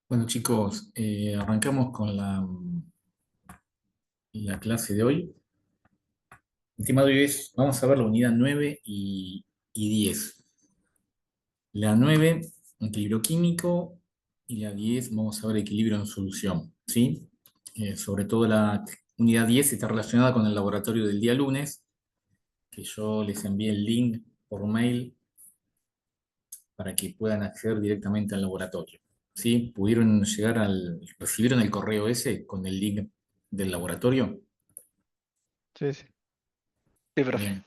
Bueno, chicos, arrancamos con la clase de hoy. El tema de hoy es, vamos a ver la unidad 9 y 10. La 9, equilibrio químico, y la 10, vamos a ver equilibrio en solución, ¿sí? Sobre todo la unidad 10 está relacionada con el laboratorio del día lunes, que yo les envié el link por mail para que puedan acceder directamente al laboratorio, ¿sí? ¿Recibieron el correo ese con el link del laboratorio? Sí, sí. Sí, profe. Bien.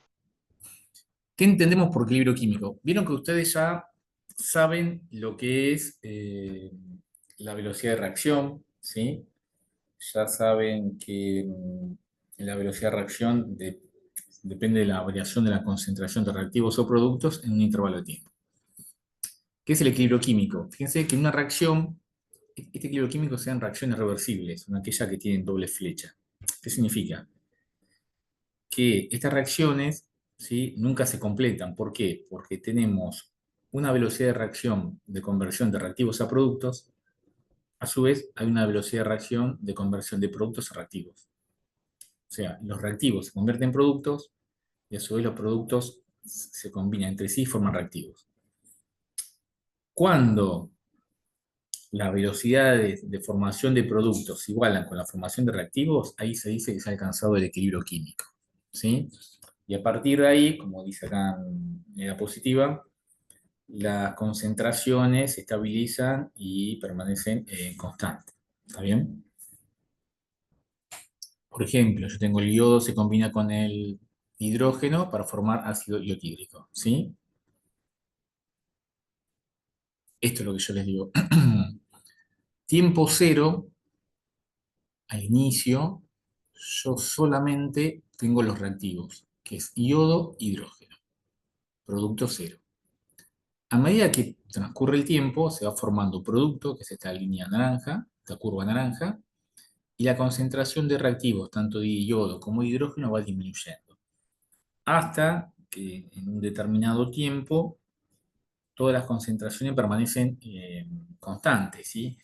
¿Qué entendemos por equilibrio químico? Vieron que ustedes ya saben lo que es la velocidad de reacción, ¿sí? Ya saben que la velocidad de reacción depende de la variación de la concentración de reactivos o productos en un intervalo de tiempo. ¿Qué es el equilibrio químico? Fíjense que en una reacción, este equilibrio químico sean reacciones reversibles, una aquella que tienen doble flecha. ¿Qué significa? Que estas reacciones, ¿sí?, nunca se completan. ¿Por qué? Porque tenemos una velocidad de reacción de conversión de reactivos a productos, a su vez hay una velocidad de reacción de conversión de productos a reactivos. O sea, los reactivos se convierten en productos y a su vez los productos se combinan entre sí y forman reactivos. Cuando las velocidades de formación de productos se igualan con la formación de reactivos, ahí se dice que se ha alcanzado el equilibrio químico, ¿sí? Y a partir de ahí, como dice acá en la diapositiva, las concentraciones se estabilizan y permanecen constantes. ¿Está bien? Por ejemplo, yo tengo el yodo, se combina con el hidrógeno para formar ácido iotídrico, ¿sí? Esto es lo que yo les digo. Tiempo cero, al inicio, yo solamente tengo los reactivos, que es yodo, hidrógeno, producto cero. A medida que transcurre el tiempo, se va formando un producto, que es esta línea naranja, esta curva naranja, y la concentración de reactivos, tanto de yodo como de hidrógeno, va disminuyendo. Hasta que en un determinado tiempo, todas las concentraciones permanecen constantes, ¿sí?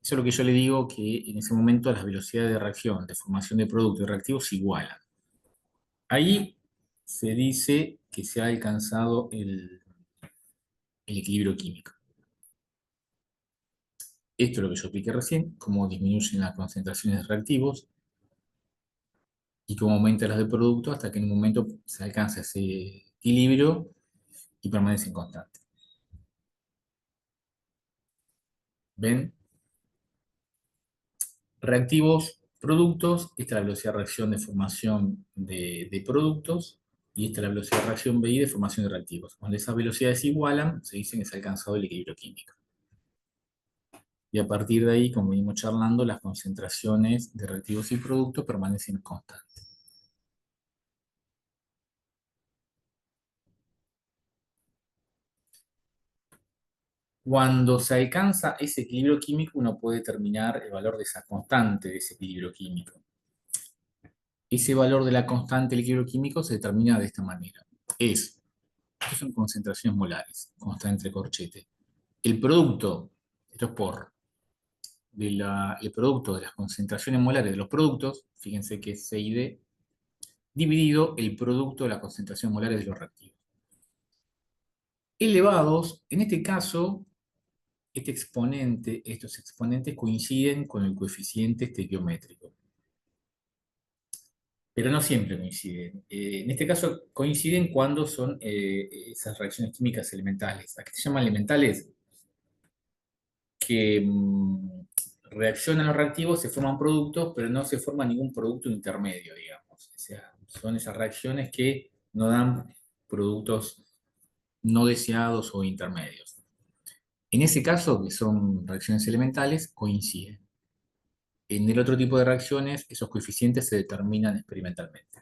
Eso es lo que yo le digo, que en ese momento las velocidades de reacción, de formación de productos y reactivos se igualan. Ahí se dice que se ha alcanzado el equilibrio químico. Esto es lo que yo expliqué recién, cómo disminuyen las concentraciones de reactivos y cómo aumentan las de producto hasta que en un momento se alcanza ese equilibrio y permanecen constantes. ¿Ven? Reactivos, productos, esta es la velocidad de reacción de formación de productos y esta es la velocidad de reacción BI de formación de reactivos. Cuando esas velocidades se igualan, se dice que se ha alcanzado el equilibrio químico. Y a partir de ahí, como venimos charlando, las concentraciones de reactivos y productos permanecen constantes. Cuando se alcanza ese equilibrio químico, uno puede determinar el valor de esa constante de ese equilibrio químico. Ese valor de la constante del equilibrio químico se determina de esta manera. Estas son concentraciones molares, como está entre corchete. El producto, esto es el producto de las concentraciones molares de los productos, fíjense que es C y D, dividido el producto de las concentraciones molares de los reactivos. Elevados, en este caso, estos exponentes coinciden con el coeficiente estequiométrico, pero no siempre coinciden. En este caso coinciden cuando son esas reacciones químicas elementales. ¿A qué se llaman elementales? Que reaccionan los reactivos, se forman productos, pero no se forma ningún producto intermedio, digamos. O sea, son esas reacciones que no dan productos no deseados o intermedios. En ese caso, que son reacciones elementales, coinciden. En el otro tipo de reacciones, esos coeficientes se determinan experimentalmente.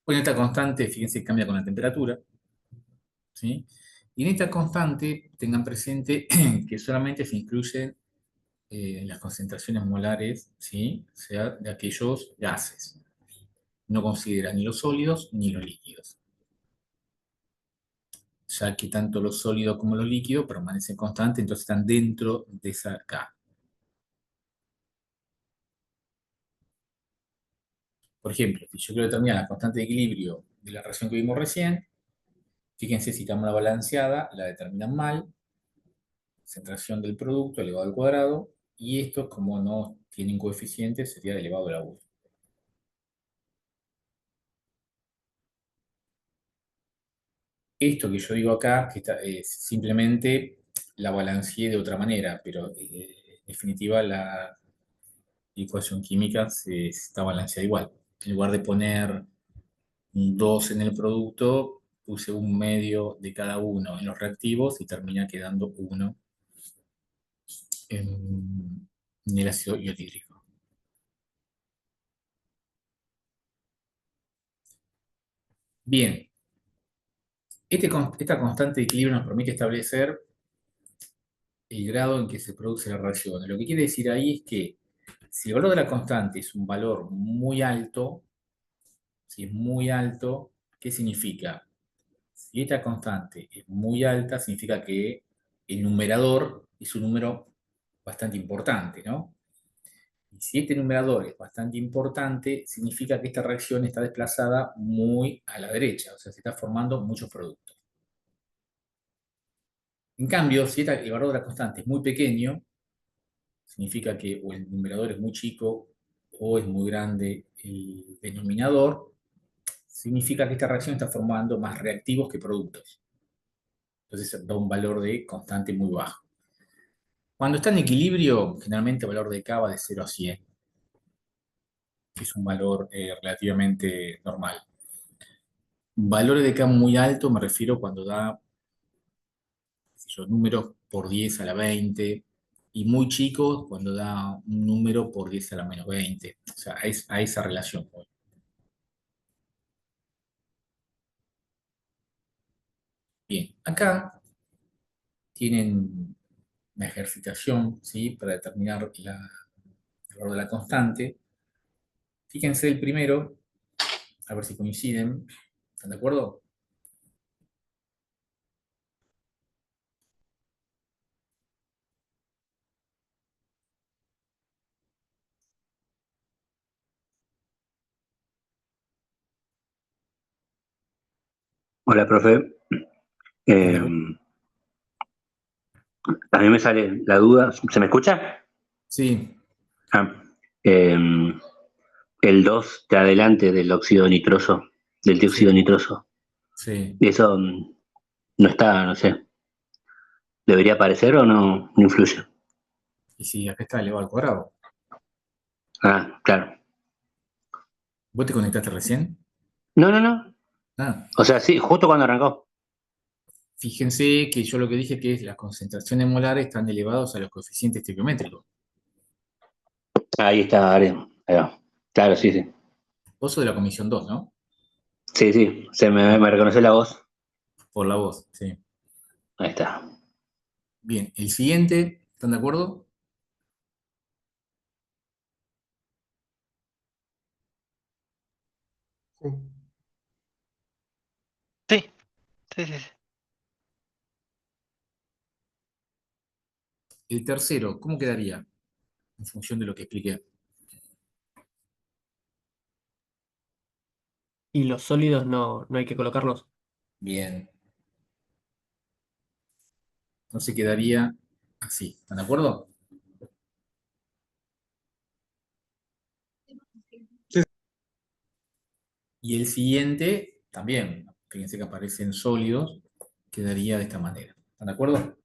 Con esta constante, fíjense que cambia con la temperatura, ¿sí? Y en esta constante, tengan presente que solamente se incluyen las concentraciones molares, ¿sí?, o sea, de aquellos gases. No considera ni los sólidos ni los líquidos. ya que tanto los sólidos como los líquidos permanecen constantes, entonces están dentro de esa K. Por ejemplo, si yo quiero determinar la constante de equilibrio de la reacción que vimos recién, fíjense si estamos en la balanceada, la determinan mal, concentración del producto elevado al cuadrado, y esto, como no tienen coeficientes, sería elevado a la 1. Esto que yo digo acá, es simplemente la balanceé de otra manera, pero en definitiva la ecuación química está balanceada igual. En lugar de poner un 2 en el producto, puse un medio de cada uno en los reactivos y termina quedando uno en el ácido iotídrico. Bien, esta constante de equilibrio nos permite establecer el grado en que se produce la reacción. Lo que quiere decir ahí es que si el valor de la constante es un valor muy alto, si es muy alto, ¿qué significa? Si esta constante es muy alta, significa que el numerador es un número bastante importante, ¿no? Y si este numerador es bastante importante, significa que esta reacción está desplazada muy a la derecha, o sea, se está formando muchos productos. En cambio, si el valor de la constante es muy pequeño, significa que o el numerador es muy chico o es muy grande el denominador, significa que esta reacción está formando más reactivos que productos. Entonces da un valor de constante muy bajo. Cuando está en equilibrio, generalmente el valor de K va de 0 a 100, que es un valor relativamente normal. Valores de K muy alto me refiero cuando da, qué sé yo, números por 10 a la 20, y muy chicos cuando da un número por 10 a la menos 20. O sea, a esa relación. Bien, acá tienen una ejercitación, ¿sí? Para determinar el valor de la constante. Fíjense el primero, a ver si coinciden. ¿Están de acuerdo? Hola, profe. Hola. Eh, a mí me sale la duda. ¿Se me escucha? Sí, Ah, eh, el 2 de adelante del óxido nitroso, del dióxido sí, nitroso. sí. Eso no está, no sé. ¿Debería aparecer o no influye? Y sí, acá está elevado al cuadrado. Ah, claro. ¿Vos te conectaste recién? No, no, no. Ah, O sea, sí, justo cuando arrancó. fíjense que yo lo que dije que es las concentraciones molares están elevados a los coeficientes estequiométricos. Ahí está, ahí va. Claro, sí, sí. Vos sos de la comisión 2, ¿no? Sí, sí. Ah, Me reconoce la voz. por la voz, sí. Ahí está. Bien, el siguiente, ¿están de acuerdo? Sí. Sí, sí, sí, sí. El tercero, ¿cómo quedaría? En función de lo que expliqué. Y los sólidos no hay que colocarlos. Bien, entonces quedaría así, ¿están de acuerdo? Sí. Y el siguiente, también, fíjense que aparecen sólidos, quedaría de esta manera. ¿Están de acuerdo?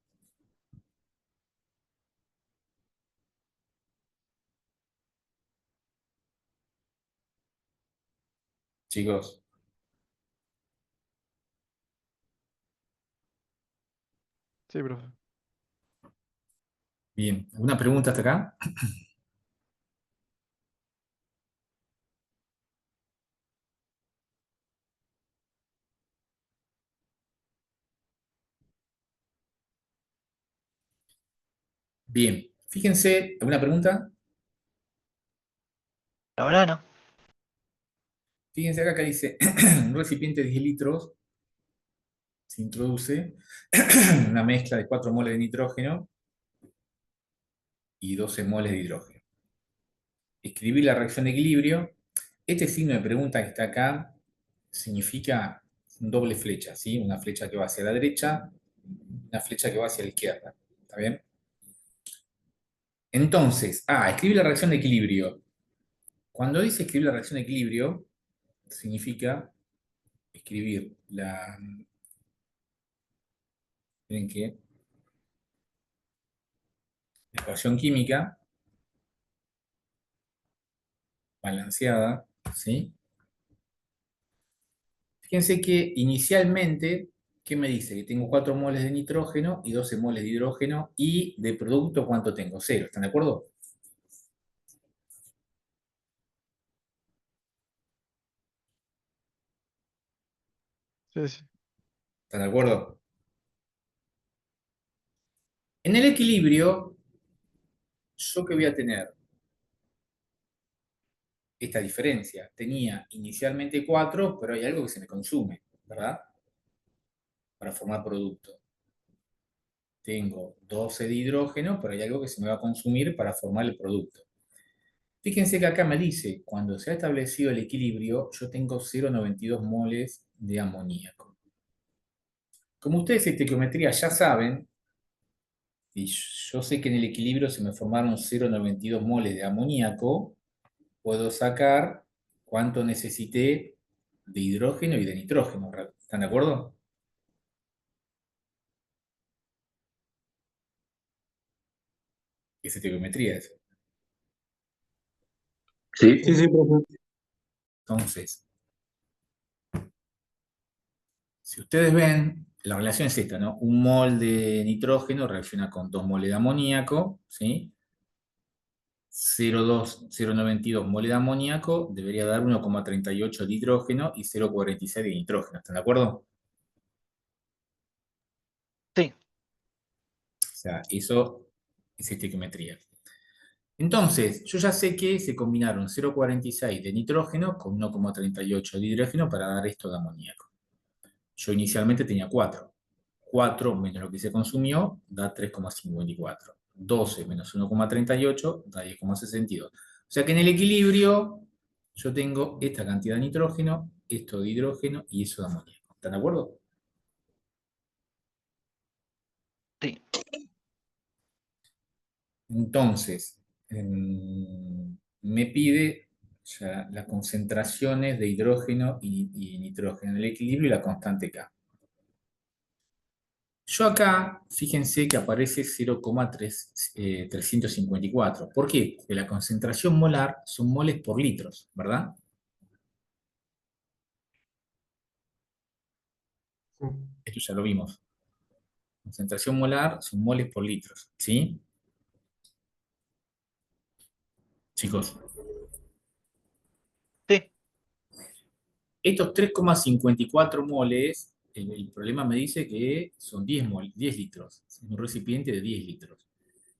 Chicos, Sí, profe. bien. ¿Alguna pregunta hasta acá? Bien. Fíjense, ¿alguna pregunta? La verdad no. Fíjense acá que dice un recipiente de 10 litros se introduce una mezcla de 4 moles de nitrógeno y 12 moles de hidrógeno. Escribir la reacción de equilibrio. Este signo de pregunta que está acá significa doble flecha, ¿sí? Una flecha que va hacia la derecha, una flecha que va hacia la izquierda. ¿Está bien? Entonces, escribir la reacción de equilibrio. Cuando dice escribir la reacción de equilibrio, significa escribir la... Miren que la ecuación química balanceada, ¿sí? Fíjense que inicialmente, ¿qué me dice? Que tengo 4 moles de nitrógeno y 12 moles de hidrógeno, y de producto, ¿cuánto tengo? 0, ¿están de acuerdo? Sí, sí. ¿Están de acuerdo? En el equilibrio, ¿yo qué voy a tener? Esta diferencia. Tenía inicialmente 4, pero hay algo que se me consume, ¿verdad? Para formar producto. Tengo 12 de hidrógeno, pero hay algo que se me va a consumir para formar el producto. Fíjense que acá me dice, cuando se ha establecido el equilibrio, yo tengo 0,92 moles de amoníaco. Como ustedes en estequiometría ya saben, y yo sé que en el equilibrio se me formaron 0,92 moles de amoníaco, puedo sacar cuánto necesité de hidrógeno y de nitrógeno. ¿Están de acuerdo? Es estequiometría eso. Sí, Sí, sí, profe. Entonces, si ustedes ven, la relación es esta, ¿no? Un mol de nitrógeno reacciona con 2 moles de amoníaco, ¿sí? 0,92 moles de amoníaco debería dar 1,38 de hidrógeno y 0,46 de nitrógeno. ¿Están de acuerdo? Sí, O sea, eso es estequiometría. Entonces, yo ya sé que se combinaron 0,46 de nitrógeno con 1,38 de hidrógeno para dar esto de amoníaco. Yo inicialmente tenía 4. 4 menos lo que se consumió da 3,54. 12 menos 1,38 da 10,62. O sea que en el equilibrio yo tengo esta cantidad de nitrógeno, esto de hidrógeno y eso de amoníaco. ¿Están de acuerdo? sí. Entonces, me pide ya las concentraciones de hidrógeno y nitrógeno en el equilibrio y la constante K. Yo acá, fíjense que aparece 0,354. ¿Por qué? Porque la concentración molar son moles por litros, ¿verdad? Esto ya lo vimos. Concentración molar son moles por litros, ¿sí? Chicos, Sí, estos 3,54 moles, el problema me dice que son 10 litros, un recipiente de 10 litros.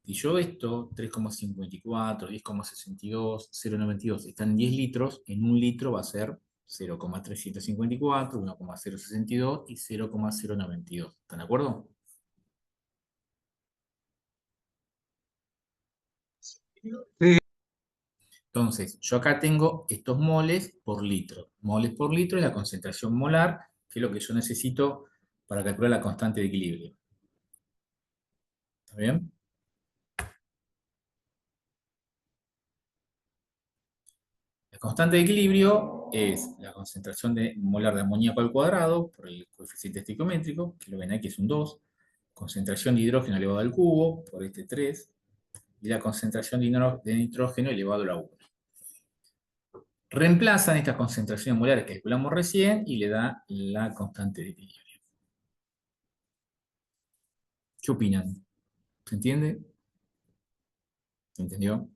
Si yo esto, 3,54, 10,62, 0,92, están en 10 litros, en un litro va a ser 0,354, 1,062 y 0,092. ¿Están de acuerdo? sí. Entonces, yo acá tengo estos moles por litro es la concentración molar, que es lo que yo necesito para calcular la constante de equilibrio. ¿Está bien? La constante de equilibrio es la concentración molar de amoníaco al cuadrado por el coeficiente estequiométrico, que lo ven aquí es un 2, concentración de hidrógeno elevado al cubo por este 3, y la concentración de nitrógeno elevado a la 1. Reemplazan estas concentraciones molares que calculamos recién y le da la constante de equilibrio. ¿Qué opinan? ¿Se entiende? ¿Se entendió?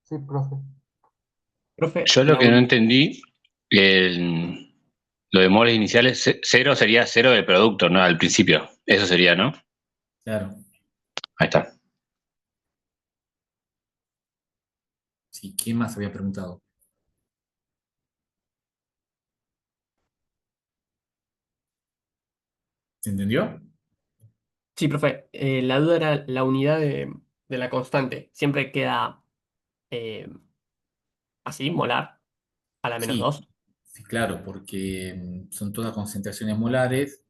Sí, profe. Profe, yo lo que no entendí, lo de moles iniciales, cero sería cero del producto, ¿no? Al principio. Eso sería, ¿no? Claro. Ahí está. Sí, ¿quién más había preguntado? ¿Se entendió? Sí, profe. La duda era la unidad de la constante. Siempre queda eh, así, molar, a la menos Sí, 2. sí, claro, porque son todas concentraciones molares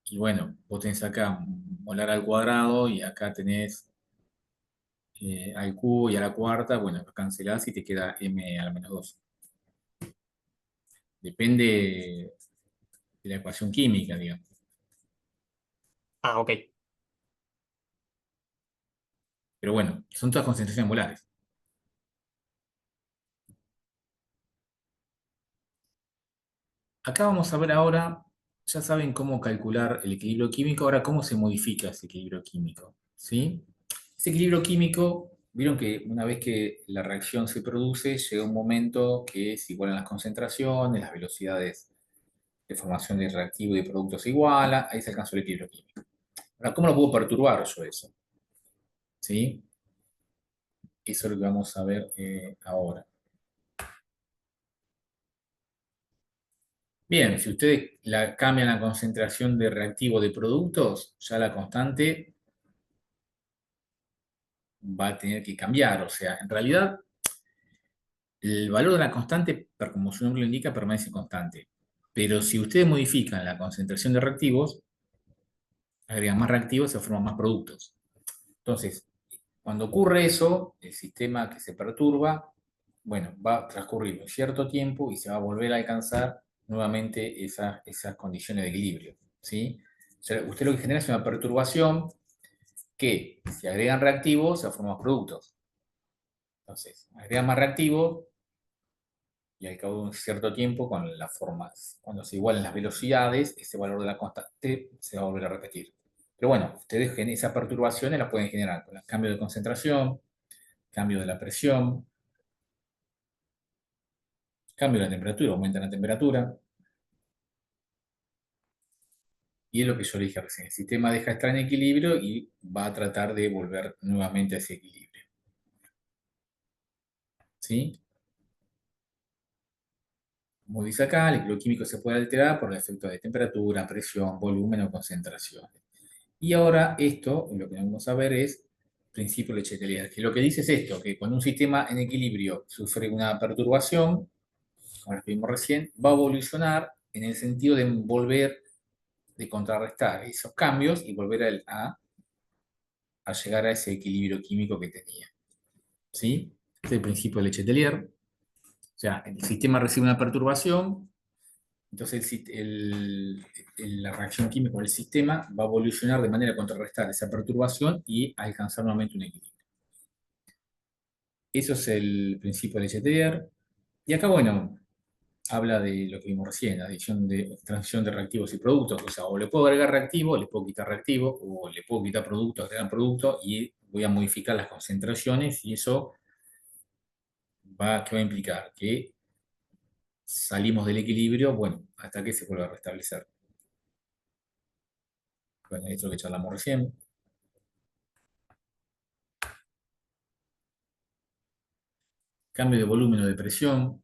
y bueno, vos tenés acá molar al cuadrado y acá tenés al cubo y a la cuarta, bueno, lo cancelás y te queda m a la menos 2. Depende de la ecuación química, digamos. Ah, ok. Pero bueno, son todas concentraciones molares. Acá vamos a ver ahora, ya saben cómo calcular el equilibrio químico, ahora cómo se modifica ese equilibrio químico, ¿sí? Ese equilibrio químico, vieron que una vez que la reacción se produce, llega un momento que se igualan las concentraciones, las velocidades de formación de reactivo y de productos se igualan, ahí se alcanzó el equilibrio químico. Ahora, ¿cómo lo puedo perturbar yo eso? ¿Sí? Eso es lo que vamos a ver ahora. Bien, si ustedes cambian la concentración de reactivo de productos, ya la constante va a tener que cambiar. O sea, en realidad, el valor de la constante, como su nombre lo indica, permanece constante. Pero si ustedes modifican la concentración de reactivos, agregan más reactivos, se forman más productos. Entonces, cuando ocurre eso, el sistema que se perturba, bueno, va a transcurrir un cierto tiempo y se va a volver a alcanzar nuevamente esas condiciones de equilibrio, ¿sí? O sea, usted lo que genera es una perturbación que, si agregan reactivos, se forman productos. Entonces, agregan más reactivos y al cabo de un cierto tiempo, con las formas, cuando se igualen las velocidades, ese valor de la constante se va a volver a repetir. Pero bueno, ustedes esas perturbaciones las pueden generar con el cambio de concentración, cambio de la presión, cambio de la temperatura, aumenta la temperatura. Y es lo que yo le dije recién, el sistema deja de estar en equilibrio y va a tratar de volver nuevamente a ese equilibrio. ¿Sí? Como dice acá, el equilibrio químico se puede alterar por el efecto de temperatura, presión, volumen o concentración. Y ahora esto, lo que vamos a ver es principio de Letelier, que lo que dice es esto, que cuando un sistema en equilibrio sufre una perturbación, como lo que vimos recién, va a evolucionar en el sentido de volver, de contrarrestar esos cambios y volver a llegar a ese equilibrio químico que tenía. ¿Sí? Este es el principio de Letelier. O sea, el sistema recibe una perturbación, entonces la reacción química del sistema va a evolucionar de manera a contrarrestar esa perturbación y alcanzar nuevamente un equilibrio. Eso es el principio de Letelier. Y acá, bueno, habla de lo que vimos recién, la adición de transición de reactivos y productos. O sea, o le puedo agregar reactivo, le puedo quitar reactivo, o le puedo quitar producto, agregar producto, y voy a modificar las concentraciones, y eso ¿qué va a implicar? Que salimos del equilibrio, bueno, hasta que se vuelva a restablecer. Bueno, esto es lo que charlamos recién. Cambio de volumen o de presión.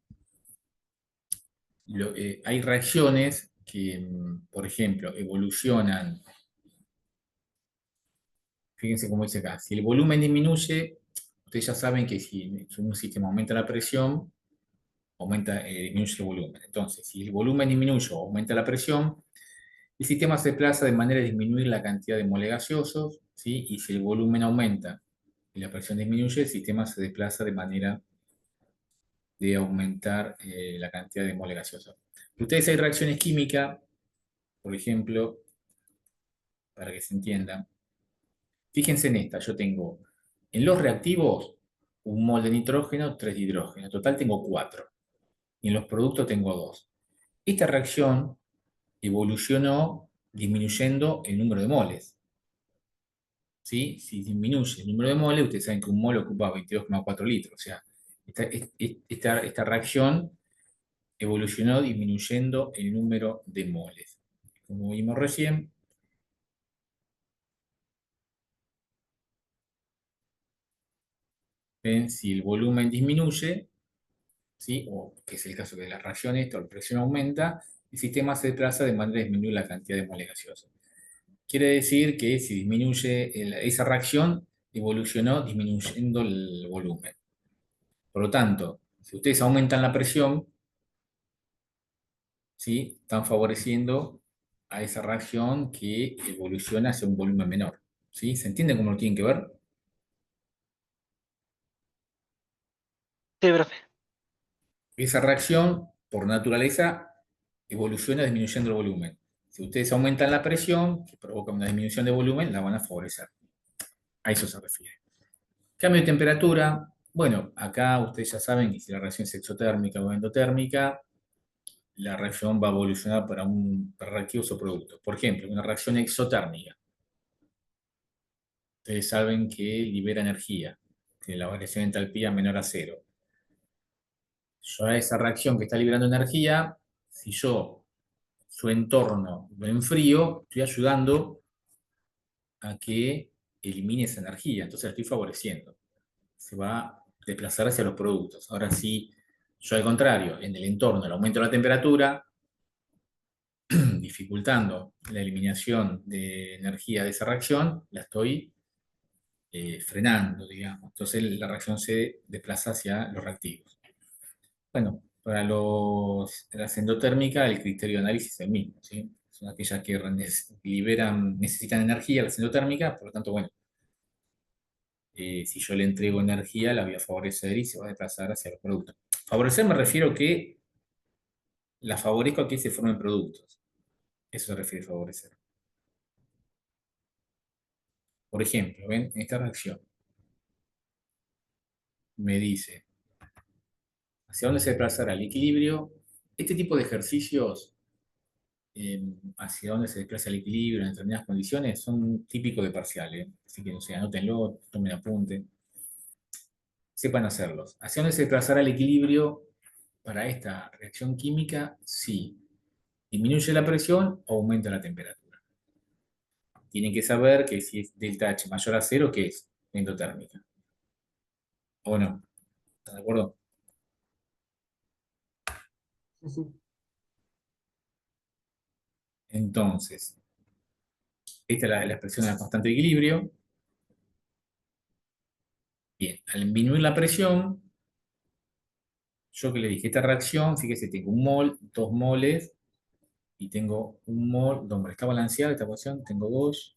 Hay reacciones que, por ejemplo, evolucionan. Fíjense cómo dice acá. Si el volumen disminuye, ustedes ya saben que si en un sistema aumenta la presión, disminuye el volumen. Entonces, si el volumen disminuye o aumenta la presión, el sistema se desplaza de manera a disminuir la cantidad de moles gaseosos, ¿sí? Y si el volumen aumenta y la presión disminuye, el sistema se desplaza de manera de aumentar la cantidad de moles gaseosos. Ustedes hay reacciones químicas, por ejemplo, para que se entienda. Fíjense en esta, yo tengo en los reactivos un mol de nitrógeno, 3 de hidrógeno. En total tengo 4. Y en los productos tengo 2. Esta reacción evolucionó disminuyendo el número de moles. ¿Sí? Si disminuye el número de moles, ustedes saben que un mol ocupa 22,4 litros. O sea, esta reacción evolucionó disminuyendo el número de moles. Como vimos recién, ven, si el volumen disminuye, ¿sí? O que es el caso de la reacción esta, o la presión aumenta, el sistema se desplaza de manera a disminuir la cantidad de moles gaseosas. Quiere decir que si disminuye esa reacción, evolucionó disminuyendo el volumen. Por lo tanto, si ustedes aumentan la presión, ¿sí? Están favoreciendo a esa reacción que evoluciona hacia un volumen menor. ¿Sí? ¿Se entiende cómo lo tienen que ver? Sí, profe. Esa reacción, por naturaleza, evoluciona disminuyendo el volumen. Si ustedes aumentan la presión, que provoca una disminución de volumen, la van a favorecer. A eso se refiere. Cambio de temperatura. Bueno, acá ustedes ya saben que si la reacción es exotérmica o endotérmica, la reacción va a evolucionar para un reactivo o producto. Por ejemplo, una reacción exotérmica. Ustedes saben que libera energía, que la variación de entalpía menor a cero. Yo a esa reacción que está liberando energía, si yo su entorno lo enfrío, estoy ayudando a que elimine esa energía, entonces la estoy favoreciendo. Se va a desplazar hacia los productos. Ahora sí, yo al contrario, en el entorno el aumento de la temperatura, dificultando la eliminación de energía de esa reacción, la estoy frenando, digamos. Entonces la reacción se desplaza hacia los reactivos. Bueno, para las endotérmicas el criterio de análisis es el mismo, ¿sí? Son aquellas que necesitan energía, las endotérmicas, por lo tanto, bueno, si yo le entrego energía, la voy a favorecer y se va a desplazar hacia los productos. Favorecer me refiero que la favorezco a que se formen productos. Eso se refiere a favorecer. Por ejemplo, ven, en esta reacción me dice hacia dónde se desplazará el equilibrio. Este tipo de ejercicios, hacia dónde se desplaza el equilibrio en determinadas condiciones, son típicos de parcial, ¿eh? Así que, no sé, anótenlo, tomen apunte, sepan hacerlos. ¿Hacia dónde se desplazará el equilibrio para esta reacción química? Sí. ¿Disminuye la presión o aumenta la temperatura? Tienen que saber que si es delta H mayor a cero, ¿qué es? Endotérmica. ¿O no? ¿Están de acuerdo? Sí, sí. Entonces, esta es la expresión de la constante de equilibrio. Bien, al disminuir la presión, yo que le dije, esta reacción, fíjese, tengo un mol, 2 moles, y tengo un mol, donde está balanceada esta ecuación, tengo 2.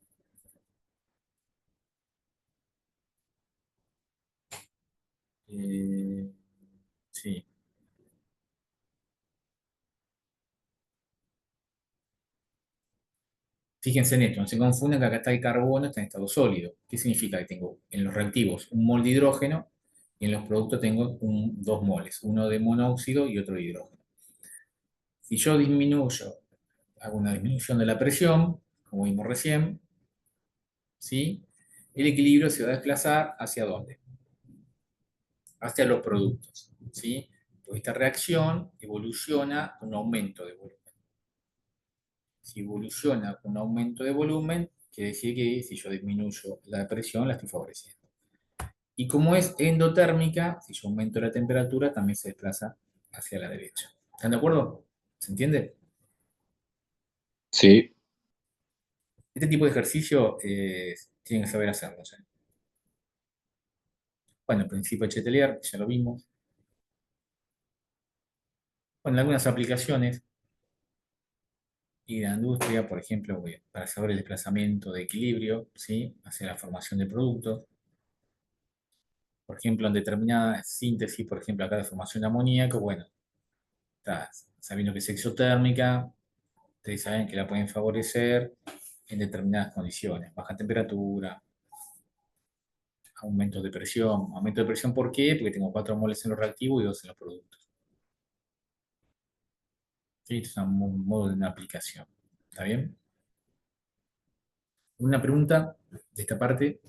Sí. Fíjense en esto, no se confunden que acá está el carbono, está en estado sólido. ¿Qué significa? Que tengo en los reactivos un mol de hidrógeno y en los productos tengo 2 moles, uno de monóxido y otro de hidrógeno. Si yo hago una disminución de la presión, como vimos recién, ¿sí? El equilibrio se va a desplazar ¿hacia dónde? Hacia los productos, ¿sí? Pues esta reacción evoluciona con un aumento de volumen. Si evoluciona con un aumento de volumen, quiere decir que si yo disminuyo la presión, la estoy favoreciendo. Y como es endotérmica, si yo aumento la temperatura, también se desplaza hacia la derecha. ¿Están de acuerdo? ¿Se entiende? Sí. Este tipo de ejercicio tienen que saber hacerlo, ¿sí? Bueno, el principio de Chetelier, ya lo vimos. Bueno, algunas aplicaciones y de la industria, por ejemplo, para saber el desplazamiento de equilibrio, ¿sí? Hacia la formación de productos. Por ejemplo, en determinada síntesis, por ejemplo, acá de formación de amoníaco, bueno, está sabiendo que es exotérmica, ustedes saben que la pueden favorecer en determinadas condiciones, baja temperatura, aumento de presión. Aumento de presión, ¿por qué? Porque tengo 4 moles en los reactivos y 2 en los productos. ¿Sí? Esto es un modo de una aplicación. ¿Está bien? Una pregunta de esta parte.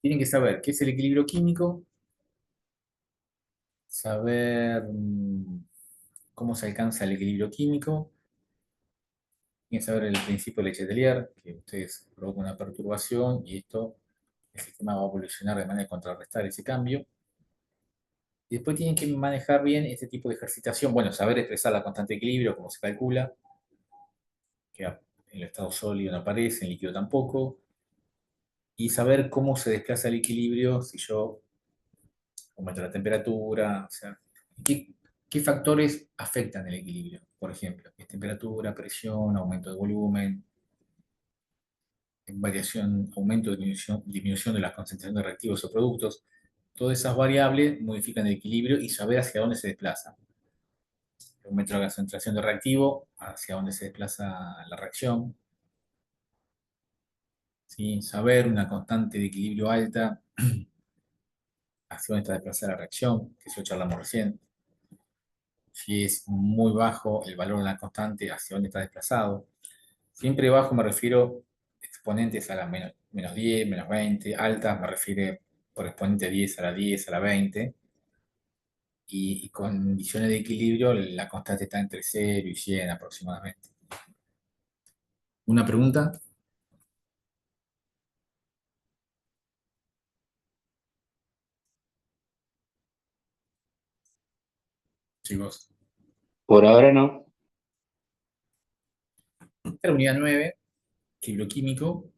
Tienen que saber qué es el equilibrio químico, saber cómo se alcanza el equilibrio químico, tienen que saber el principio de Letelier, que ustedes provocan una perturbación y el sistema va a evolucionar de manera de contrarrestar ese cambio. Y después tienen que manejar bien este tipo de ejercitación. Bueno, saber expresar la constante de equilibrio, cómo se calcula, que en el estado sólido no aparece, en líquido tampoco. Y saber cómo se desplaza el equilibrio si yo aumento la temperatura, o sea, qué, qué factores afectan el equilibrio. Por ejemplo, ¿es temperatura, presión, aumento de volumen, variación, aumento o disminución de la concentración de reactivos o productos? Todas esas variables modifican el equilibrio y saber hacia dónde se desplaza. Aumento de la concentración de reactivo, hacia dónde se desplaza la reacción. ¿Sí? Saber una constante de equilibrio alta, hacia dónde está desplazada la reacción, que eso charlamos recién. Si es muy bajo el valor de la constante, hacia dónde está desplazado. Siempre bajo me refiero exponentes a la menos 10, menos 20, altas me refiero por exponente 10 a la 10, a la 20, y condiciones de equilibrio la constante está entre 0 y 100 aproximadamente. ¿Una pregunta? Chicos. Por ahora no. Esta es la unidad 9, equilibrio químico.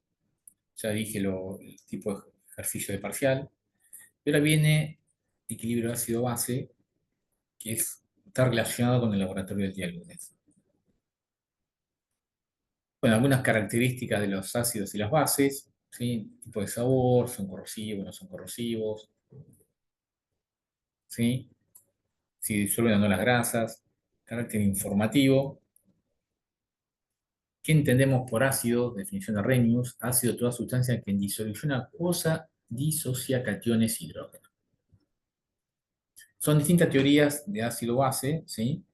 Ya dije el tipo de ejercicio de parcial. Y ahora viene equilibrio ácido-base, que está relacionado con el laboratorio del día lunes. Bueno, algunas características de los ácidos y las bases, ¿sí? Tipo de sabor, son corrosivos, no son corrosivos, ¿sí? Si disuelven o no las grasas, carácter informativo. ¿Qué entendemos por ácido? Definición de Arrhenius. Ácido, toda sustancia que en disolución acuosa disocia cationes hidrógeno. Son distintas teorías de ácido-base, ¿sí?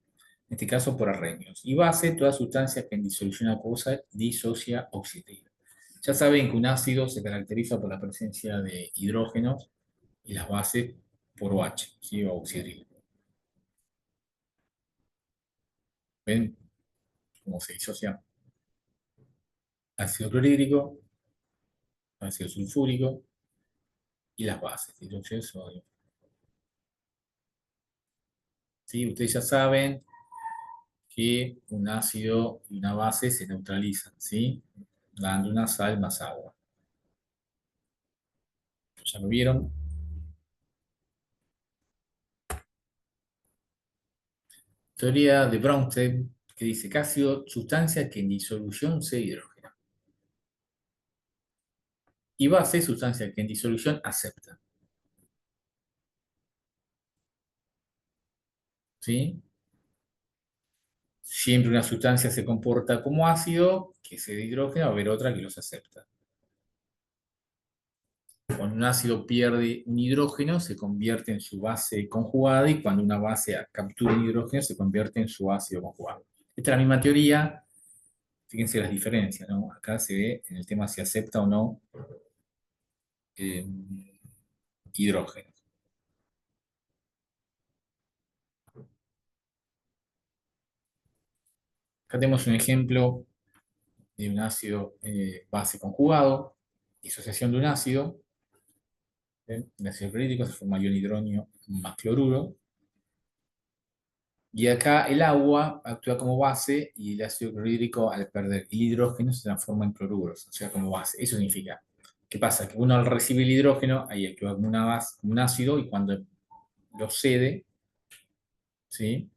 En este caso por Arrhenius. Y base, toda sustancia que en disolución acuosa disocia oxidrilo. Ya saben que un ácido se caracteriza por la presencia de hidrógenos y las bases por OH, ¿sí? O oxidrilo. ¿Ven cómo se disocia? Ácido clorhídrico, ácido sulfúrico y las bases, hidróxido de sodio. ¿Sí? Ustedes ya saben que un ácido y una base se neutralizan, ¿sí? Dando una sal más agua. ¿Ya lo vieron? Teoría de Bronsted, que dice que ácido, sustancia que en disolución se hidrógeno. Y base, sustancia que en disolución acepta. ¿Sí? Siempre una sustancia se comporta como ácido, que se de hidrógeno, va a haber otra que los acepta. Cuando un ácido pierde un hidrógeno, se convierte en su base conjugada, y cuando una base captura un hidrógeno, se convierte en su ácido conjugado. Esta es la misma teoría, fíjense las diferencias, ¿no? Acá se ve en el tema si acepta o no eh, hidrógeno. Acá tenemos un ejemplo de un ácido base conjugado, disociación de un ácido. ¿Ven? El ácido clorhídrico se forma ion hidrógeno más cloruro. Y acá el agua actúa como base y el ácido clorhídrico, al perder el hidrógeno, se transforma en cloruros, o sea, como base. Eso significa, ¿qué pasa? Que uno al recibir el hidrógeno, ahí actúa como una base, como un ácido, y cuando lo cede, ¿sí?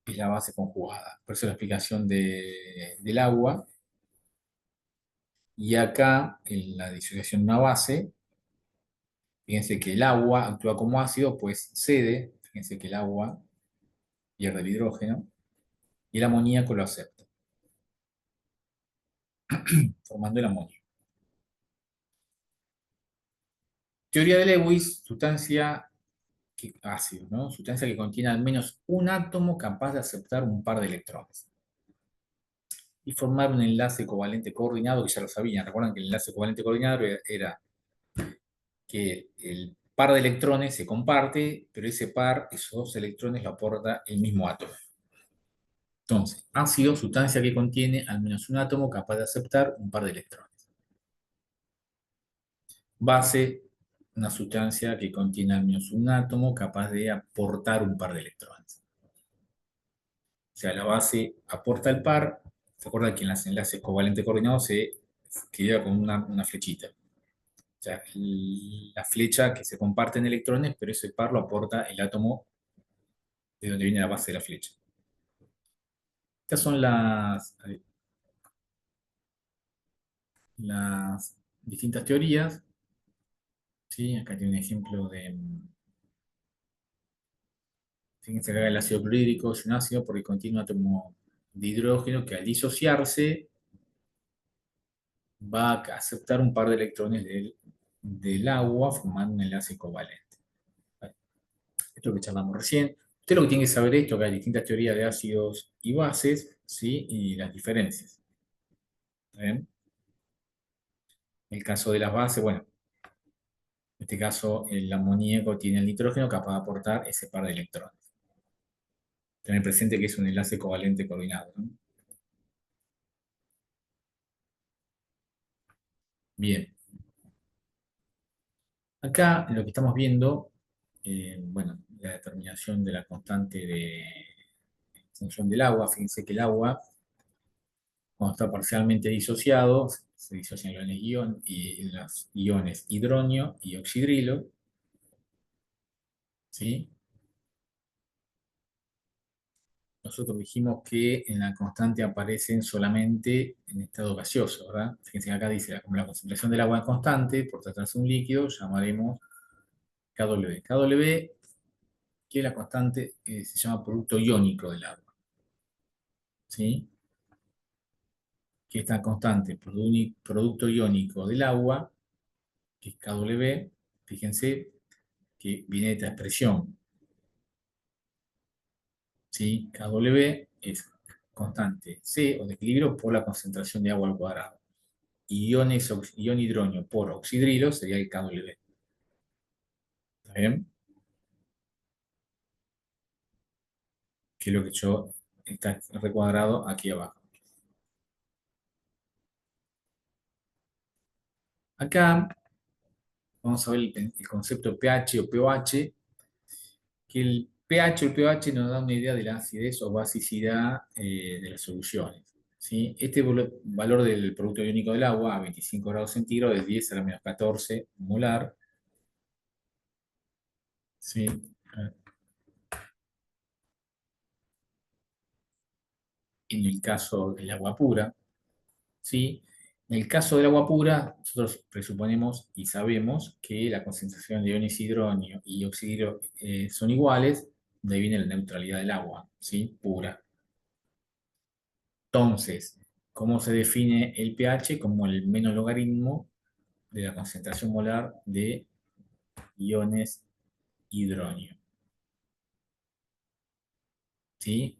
Es la base conjugada. Por eso la explicación del agua. Y acá, en la disociación de una base, fíjense que el agua actúa como ácido, pues cede, fíjense que el agua pierde el hidrógeno, y el amoníaco lo acepta, formando el amonio. Teoría de Lewis, ácido, ¿no? Sustancia que contiene al menos un átomo capaz de aceptar un par de electrones. Y formar un enlace covalente coordinado, que ya lo sabían. Recuerdan que el enlace covalente coordinado era que el par de electrones se comparte, pero ese par, esos dos electrones lo aporta el mismo átomo. Entonces, ácido, sustancia que contiene al menos un átomo capaz de aceptar un par de electrones. Base, una sustancia que contiene al menos un átomo capaz de aportar un par de electrones. O sea, la base aporta el par. ¿Se acuerdan que en los enlaces covalentes coordinados se queda con una flechita? O sea, la flecha que se comparten electrones, pero ese par lo aporta el átomo de donde viene la base de la flecha. Estas son las distintas teorías. ¿Sí? Acá tiene un ejemplo de... Fíjense acá el ácido clorhídrico es un ácido porque contiene un átomo de hidrógeno que al disociarse va a aceptar un par de electrones del agua formando un enlace covalente. Esto es lo que charlamos recién. Usted lo que tiene que saber es esto, que hay distintas teorías de ácidos y bases, ¿sí? Y las diferencias. ¿Está bien? El caso de las bases, bueno, en este caso el amoníaco tiene el nitrógeno capaz de aportar ese par de electrones. Tener presente que es un enlace covalente coordinado, ¿no? Bien. Acá lo que estamos viendo, bueno, la determinación de la constante de extinción del agua. Fíjense que el agua, cuando está parcialmente disociado, se disocian los iones hidronio y oxidrilo, ¿sí? Nosotros dijimos que en la constante aparecen solamente en estado gaseoso, ¿verdad? Fíjense que acá dice, como la concentración del agua es constante, por tratarse de un líquido, llamaremos KW. KW, que es la constante, se llama producto iónico del agua, ¿sí? Que esta constante, producto iónico del agua, que es KW, fíjense que viene de esta expresión, ¿sí? KW es constante C o de equilibrio por la concentración de agua al cuadrado. Ion hidronio por oxidrilo sería el KW. ¿Está bien? Que es lo que yo está recuadrado aquí abajo. Acá vamos a ver el concepto pH o pOH, que el pH o el pOH nos da una idea de la acidez o basicidad de las soluciones, ¿sí? Este valor del producto iónico del agua a 25 grados centígrados es 10 a la menos 14 molar, ¿sí? En el caso del agua pura, ¿sí? En el caso del agua pura, nosotros presuponemos y sabemos que la concentración de iones hidronio y oxidro son iguales, de ahí viene la neutralidad del agua, ¿sí? Pura. Entonces, ¿cómo se define el pH? Como el menos logaritmo de la concentración molar de iones hidronio, ¿sí?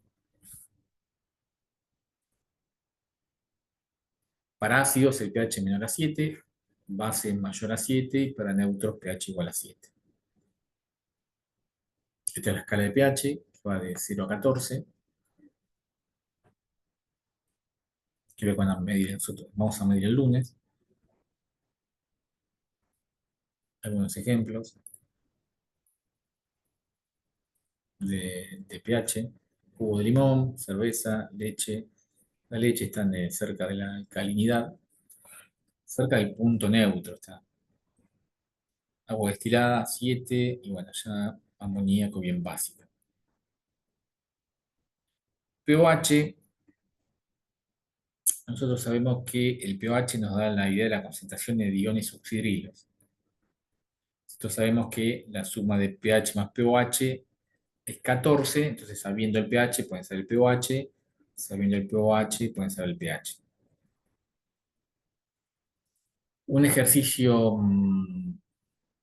Para ácidos el pH menor a 7, base mayor a 7 y para neutros pH igual a 7. Esta es la escala de pH, que va de 0 a 14. Que ver con medir nosotros. Vamos a medir el lunes. Algunos ejemplos de pH. Jugo de limón, cerveza, leche. La leche está cerca de la alcalinidad, cerca del punto neutro está. Agua destilada, 7, y bueno, ya amoníaco bien básico. pOH, nosotros sabemos que el pOH nos da la idea de la concentración de iones oxidrilos. Nosotros sabemos que la suma de pH más pOH es 14, entonces sabiendo el pH pueden ser el pOH, sabiendo el pOH pueden ser el pH. Un ejercicio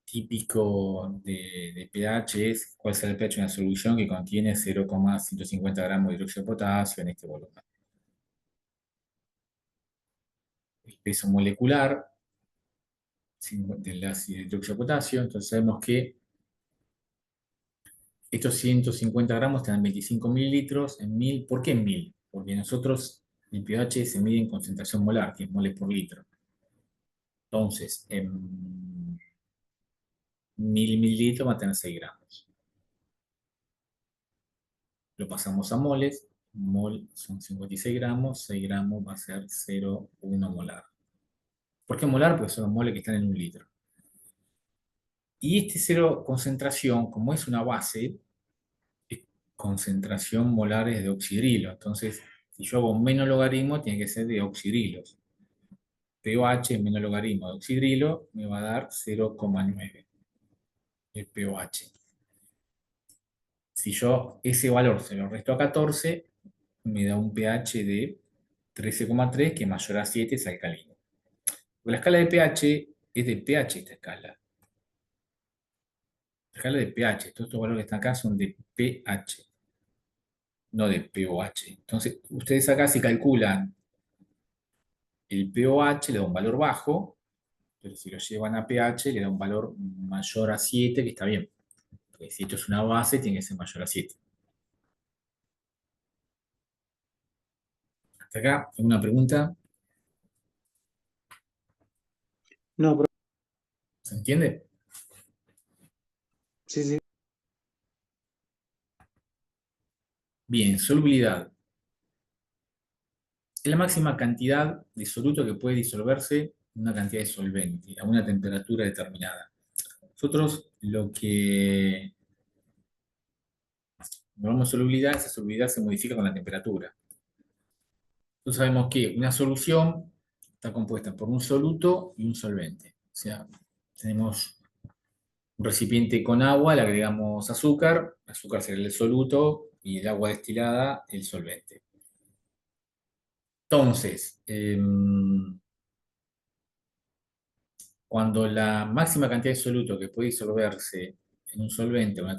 típico de pH es cuál será el pH de una solución que contiene 0,150 gramos de hidróxido de potasio en este volumen. El peso molecular del ácido de hidróxido de potasio, entonces sabemos que estos 150 gramos te dan 25 mililitros en 1000. ¿Por qué en 1000? Porque nosotros el pH se mide en concentración molar, que es moles por litro. Entonces, mililitros va a tener 6 gramos. Lo pasamos a moles. Mol son 56 gramos, 6 gramos va a ser 0,1 molar. ¿Por qué molar? Porque son los moles que están en un litro. Y este cero concentración, como es una base, es concentración molares de oxidrilo. Entonces, si yo hago un menos logaritmo, tiene que ser de oxidrilos. pOH menos logaritmo de oxidrilo me va a dar 0,9 el pOH. Si yo ese valor se lo resto a 14, me da un pH de 13,3, que mayor a 7 es alcalino. Porque la escala de pH es de pH esta escala. La escala de pH, todos estos valores que están acá son de pH, no de pOH. Entonces, ustedes acá si calculan el pOH, le da un valor bajo, pero si lo llevan a pH, le da un valor mayor a 7, que está bien. Porque si esto es una base, tiene que ser mayor a 7. Hasta acá, ¿alguna pregunta? No, profe. ¿Se entiende? Sí, sí. Bien, solubilidad. Es la máxima cantidad de soluto que puede disolverse en una cantidad de solvente a una temperatura determinada. Nosotros lo que llamamos solubilidad, esa solubilidad se modifica con la temperatura. Nosotros sabemos que una solución está compuesta por un soluto y un solvente. O sea, tenemos un recipiente con agua, le agregamos azúcar, azúcar será el soluto y el agua destilada el solvente. Entonces, cuando la máxima cantidad de soluto que puede disolverse en un solvente a una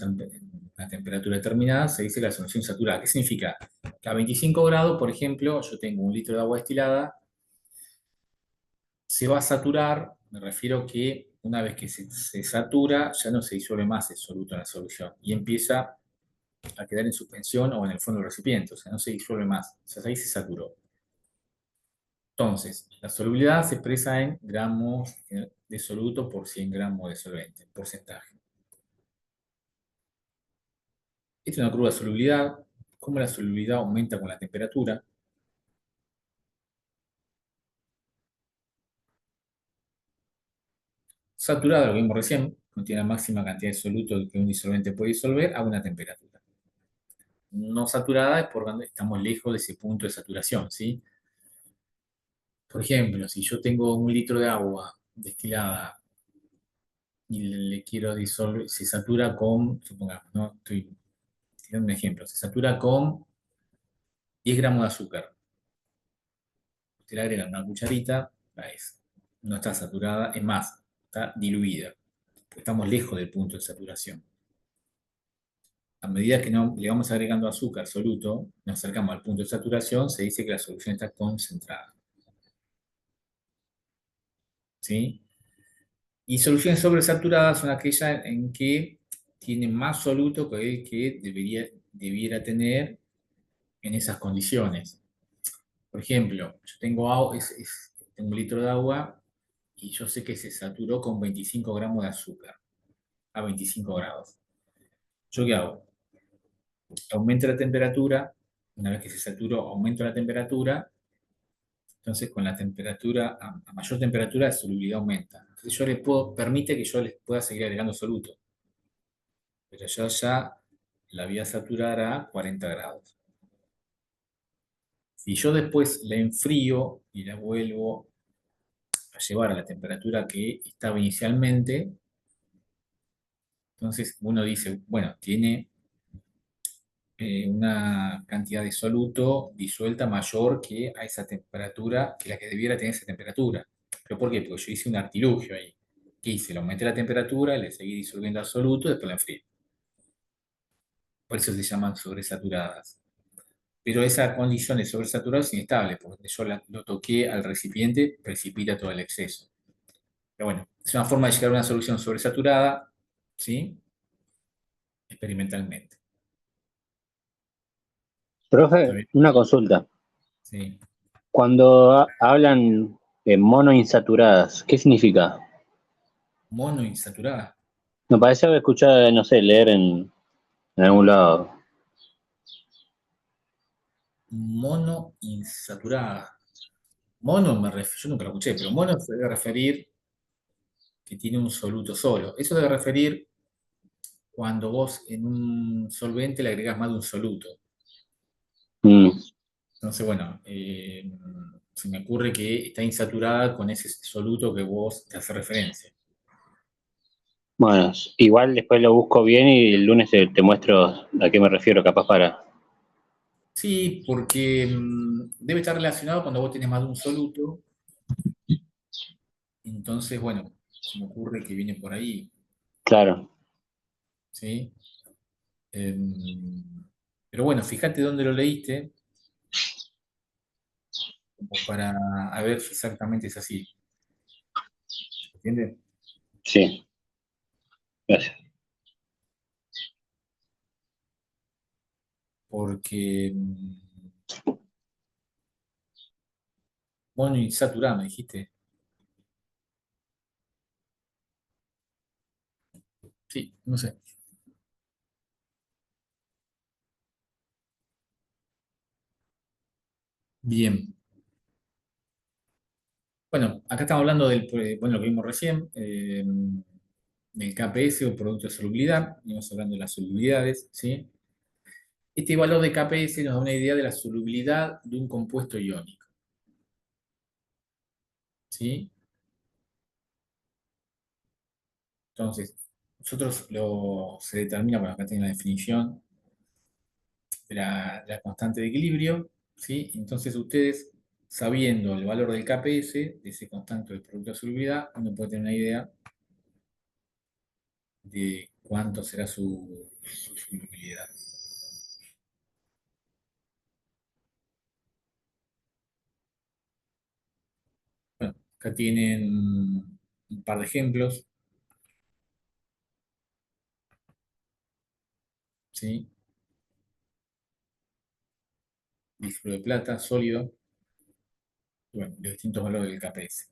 temperatura determinada, se dice la solución saturada. ¿Qué significa? Que a 25 grados, por ejemplo, yo tengo un litro de agua destilada, se va a saturar, me refiero que una vez que se satura, ya no se disuelve más el soluto en la solución y empieza a quedar en suspensión o en el fondo del recipiente, o sea, no se disuelve más, o sea, ahí se saturó. Entonces, la solubilidad se expresa en gramos de soluto por 100 gramos de solvente, porcentaje. Esta es una curva de solubilidad, cómo la solubilidad aumenta con la temperatura. Saturada, lo que vimos recién, contiene la máxima cantidad de soluto que un disolvente puede disolver a una temperatura. No saturada es porque estamos lejos de ese punto de saturación, ¿sí? Por ejemplo, si yo tengo un litro de agua destilada y le quiero disolver, se satura con, supongamos, ¿no? Estoy tirando un ejemplo, se satura con 10 gramos de azúcar. Usted le agrega una cucharita, no está saturada, es más, está diluida. Estamos lejos del punto de saturación. A medida que no, le vamos agregando azúcar soluto, nos acercamos al punto de saturación, se dice que la solución está concentrada. ¿Sí? Y soluciones sobresaturadas son aquellas en que tienen más soluto que el que debiera tener en esas condiciones. Por ejemplo, yo tengo un litro de agua y yo sé que se saturó con 25 gramos de azúcar a 25 grados. ¿Yo qué hago? Aumento la temperatura, una vez que se saturó, aumento la temperatura, entonces con la temperatura, a mayor temperatura, la solubilidad aumenta. Entonces permite que yo les pueda seguir agregando soluto, pero yo ya la voy a saturar a 40 grados. Si yo después la enfrío y la vuelvo a llevar a la temperatura que estaba inicialmente, entonces uno dice, bueno, tiene una cantidad de soluto disuelta mayor que a esa temperatura, que la que debiera tener esa temperatura. ¿Pero por qué? Porque yo hice un artilugio ahí. ¿Qué hice? Le aumenté la temperatura, le seguí disolviendo absoluto, después la enfrié. Por eso se llaman sobresaturadas. Pero esa condición de sobresaturado es inestable, porque yo lo toqué al recipiente, precipita todo el exceso. Pero bueno, es una forma de llegar a una solución sobresaturada, ¿sí? Experimentalmente. ¿Está Profe, bien? una consulta. Sí. Cuando hablan de monoinsaturadas, ¿qué significa? Monoinsaturada. Me parece haber escuchado, no sé, leer en algún lado. Monoinsaturada. Mono yo nunca lo escuché, pero mono se debe referir que tiene un soluto solo. Eso debe referir cuando vos en un solvente le agregás más de un soluto. Mm. Entonces, bueno, se me ocurre que está insaturada con ese soluto que vos te hace referencia. Bueno, igual después lo busco bien y el lunes te muestro a qué me refiero, capaz para. Sí, porque debe estar relacionado cuando vos tenés más de un soluto. Entonces, bueno, se me ocurre que viene por ahí, Claro, ¿sí? Em, pero bueno, fíjate dónde lo leíste, como para a ver si exactamente es así. ¿Entiendes? sí, gracias. Porque monoinsaturada, me dijiste. Sí, no sé. Bien. Bueno, acá estamos hablando bueno, lo que vimos recién, del KPS o producto de solubilidad. Vamos hablando de las solubilidades, ¿sí? Este valor de KPS nos da una idea de la solubilidad de un compuesto iónico, ¿sí? Entonces, se determina, bueno, acá tiene la definición de la constante de equilibrio, ¿sí? Entonces ustedes, sabiendo el valor del KPS, de ese constante del producto de solubilidad, uno puede tener una idea de cuánto será su solubilidad. Bueno, acá tienen un par de ejemplos, ¿sí? Disco de plata, sólido, y bueno, los distintos valores del KPS.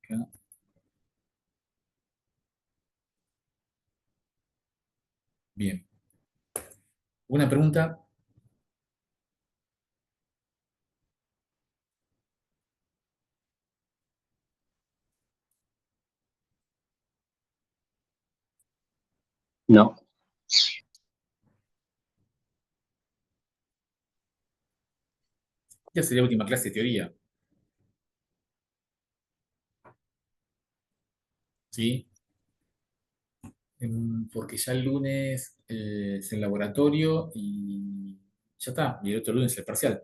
Acá. Bien. ¿Una pregunta? No, Ya sería la última clase de teoría, ¿sí? Porque ya el lunes es el laboratorio y ya está. Y el otro lunes es el parcial.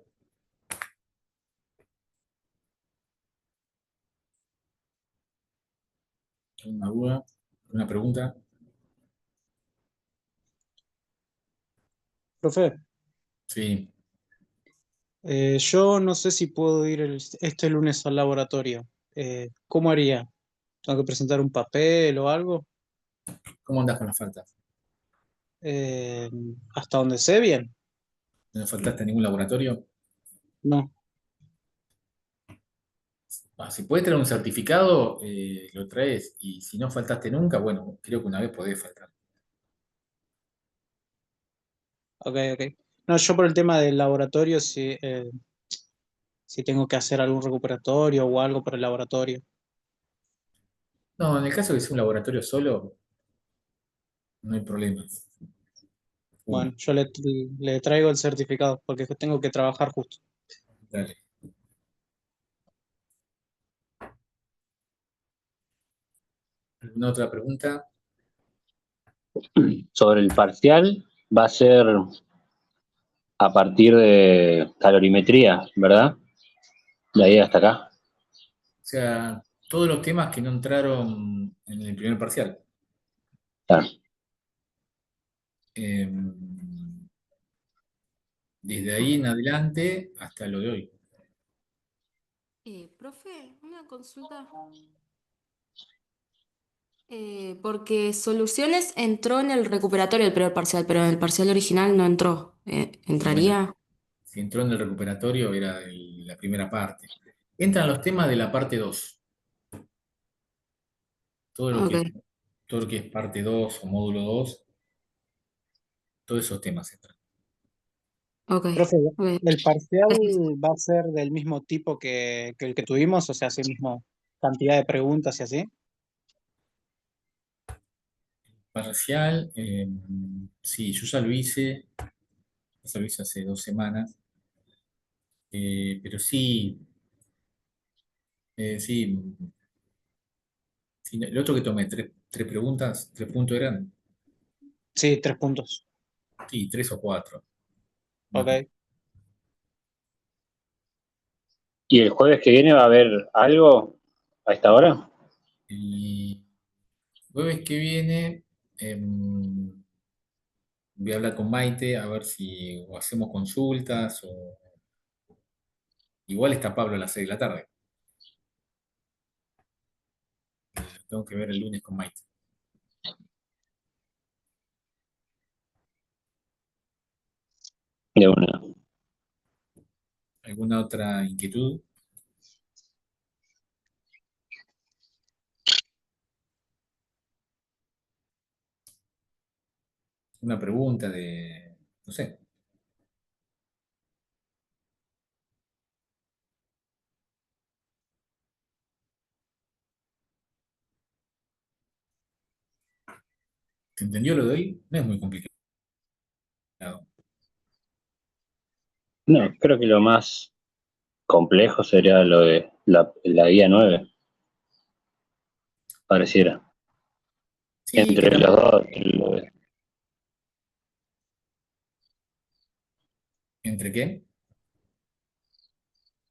¿Una duda? ¿Una pregunta? Profe, Sí. yo no sé si puedo ir este lunes al laboratorio. ¿Cómo haría? ¿Tengo que presentar un papel o algo? ¿Cómo andás con las faltas? Eh, Hasta donde sé bien. ¿No faltaste a ningún laboratorio? No. Si puedes traer un certificado, lo traes. Y si no faltaste nunca, bueno, creo que una vez podés faltar. Ok, ok. No, yo por el tema del laboratorio, si tengo que hacer algún recuperatorio o algo por el laboratorio. No, en el caso de que sea un laboratorio solo, no hay problema. Uno, Bueno, yo le traigo el certificado porque tengo que trabajar justo. dale. ¿Alguna otra pregunta? sobre el parcial va a ser a partir de calorimetría, ¿verdad? De ahí hasta acá. O sea, todos los temas que no entraron en el primer parcial. Claro. Eh, Desde ahí en adelante hasta lo de hoy. Profe, una consulta. Porque Soluciones entró en el recuperatorio del primer parcial, pero en el parcial original no entró. Bueno, ¿Entraría? Si entró en el recuperatorio, era la primera parte. Entran los temas de la parte 2. Todo lo Ok, que, todo lo que es parte 2 o módulo 2, todos esos temas entran. ok. Profe, Bien. ¿el parcial va a ser del mismo tipo que el que tuvimos? O sea, así mismo cantidad de preguntas y así. Parcial, sí, yo ya lo hice hace 2 semanas, pero sí, sí, sí, el otro que tomé, tres preguntas, 3 puntos eran, Sí, 3 puntos. sí, 3 o 4, más o menos. Ok. ¿Y el jueves que viene va a haber algo a esta hora? Y jueves que viene, em, voy a hablar con Maite a ver si o hacemos consultas o igual está Pablo a las 6 de la tarde. Tengo que ver el lunes con Maite. De una. ¿Alguna otra inquietud? Una pregunta de, no sé. ¿Se entendió lo de hoy? No es muy complicado. No, creo que lo más complejo sería lo de la guía 9 pareciera. Sí, que Entre los tampoco. dos, ¿Entre qué?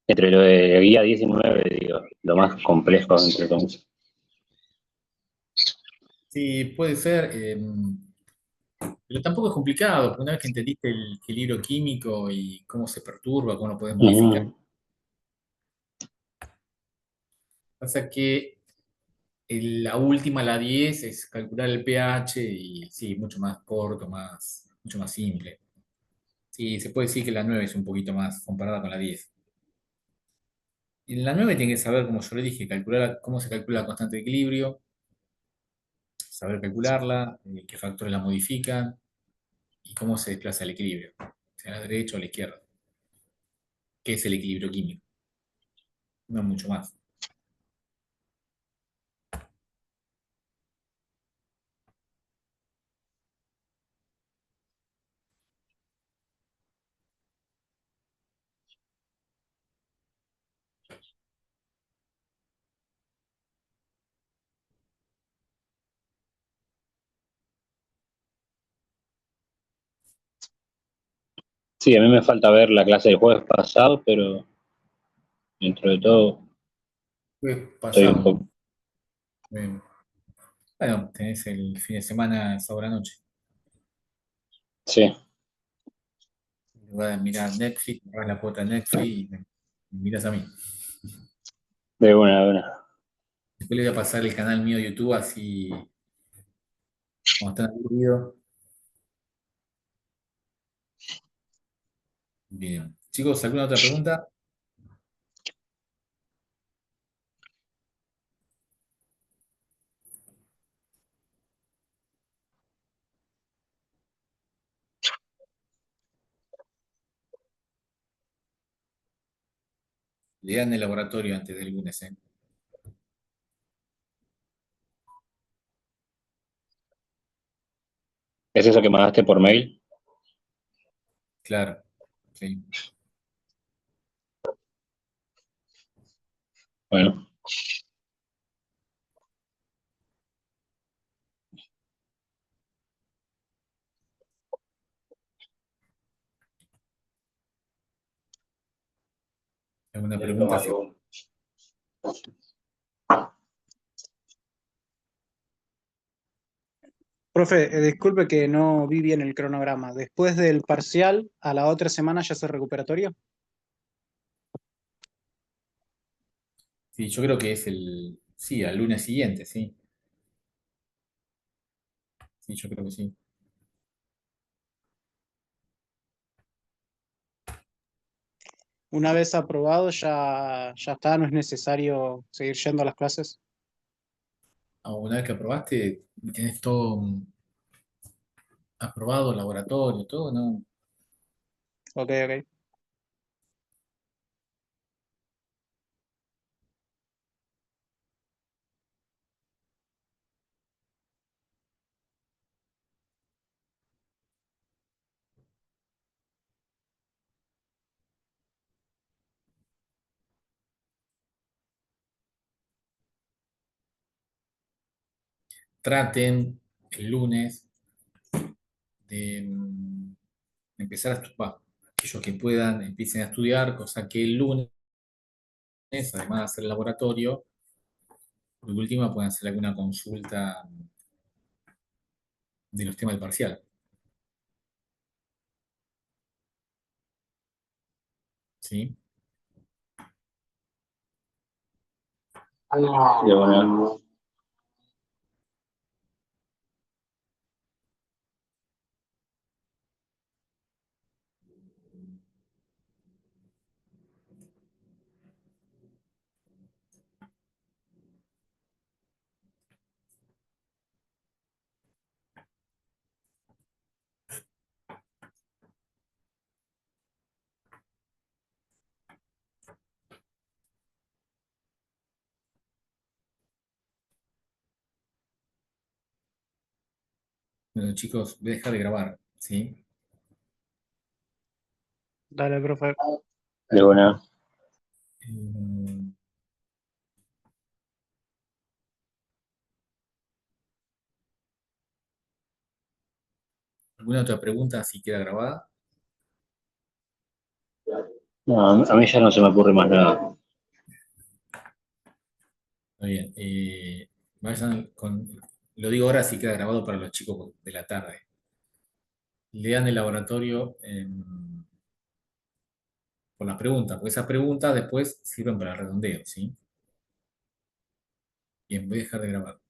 entre lo de guía 19 digo, lo más complejo entre comillas. Sí, puede ser. Pero tampoco es complicado, porque una vez que entendiste el equilibrio químico y cómo se perturba, cómo lo puedes modificar. Ujú. Pasa que la última, la 10 es calcular el pH y sí, mucho más corto, mucho más simple. Sí, se puede decir que la 9 es un poquito más comparada con la 10. En la 9 tiene que saber, como yo le dije, calcular cómo se calcula la constante de equilibrio, saber calcularla, qué factores la modifican y cómo se desplaza el equilibrio, sea a la derecha o a la izquierda, qué es el equilibrio químico, no mucho más. Sí, a mí me falta ver la clase del jueves pasado, pero dentro de todo Pues estoy un pasado, poco... eh, bueno, tenés el fin de semana, sábado a la noche. Sí, En lugar de mirar Netflix, agarrás la cuota de Netflix y me miras a mí. de una, de una. Después le voy a pasar el canal mío de YouTube, así cuando están aburridos. Bien. Chicos, ¿alguna otra pregunta? Lean el laboratorio antes del lunes, ¿eh? ¿Es eso que mandaste por mail? Claro. Sí. Bueno, ¿Alguna pregunta? Sí. Profe, disculpe que no vi bien el cronograma. Después del parcial, a la otra semana ya se recuperatorio. Sí, yo creo que es sí, al lunes siguiente, sí. Sí, yo creo que sí. una vez aprobado ya está, no es necesario seguir yendo a las clases. Una vez que aprobaste, tienes todo aprobado, laboratorio, todo, ¿no? Ok, ok. Traten el lunes de empezar a estudiar. Aquellos que puedan, empiecen a estudiar, cosa que el lunes, además de hacer el laboratorio, por última pueden hacer alguna consulta de los temas del parcial. ¿Sí? De buena. Bueno, chicos, voy a dejar de grabar. ¿Sí? Dale, profe. De buena. Eh, ¿Alguna otra pregunta si queda grabada? No, a mí ya no se me ocurre más nada. Está bien. Vayan lo digo ahora si queda grabado para los chicos de la tarde. Lean el laboratorio con las preguntas, porque esas preguntas después sirven para el redondeo, ¿sí? Bien, voy a dejar de grabar.